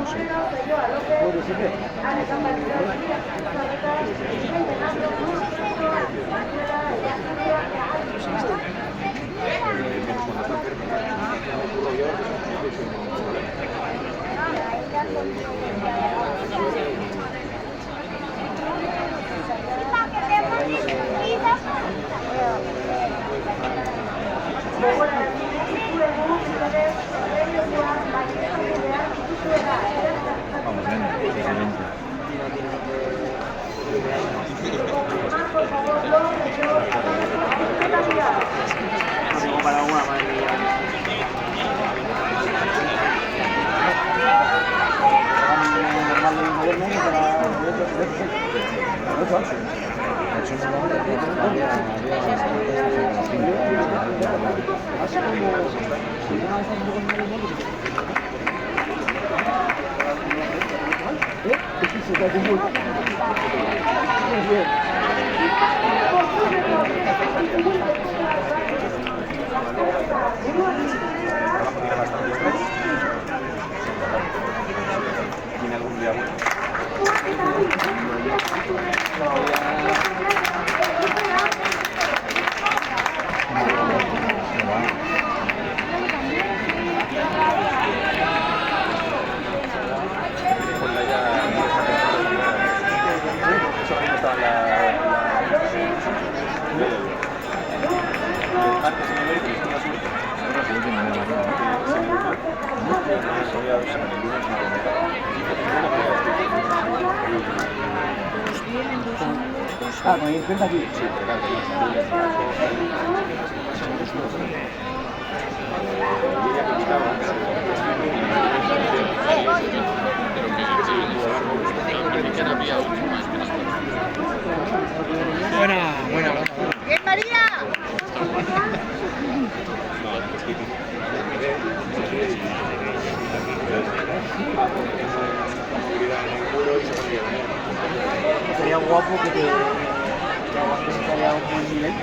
sé. Menos cuando está enfermo. Vamos, nene, excelente. Tengo para una, madre mía. ¿Tiene algún día bueno? Ah, ¿no hay empresa aquí? Sí, Buena. ¡Bien, María! Sería guapo que te aguantes a un buen nivel.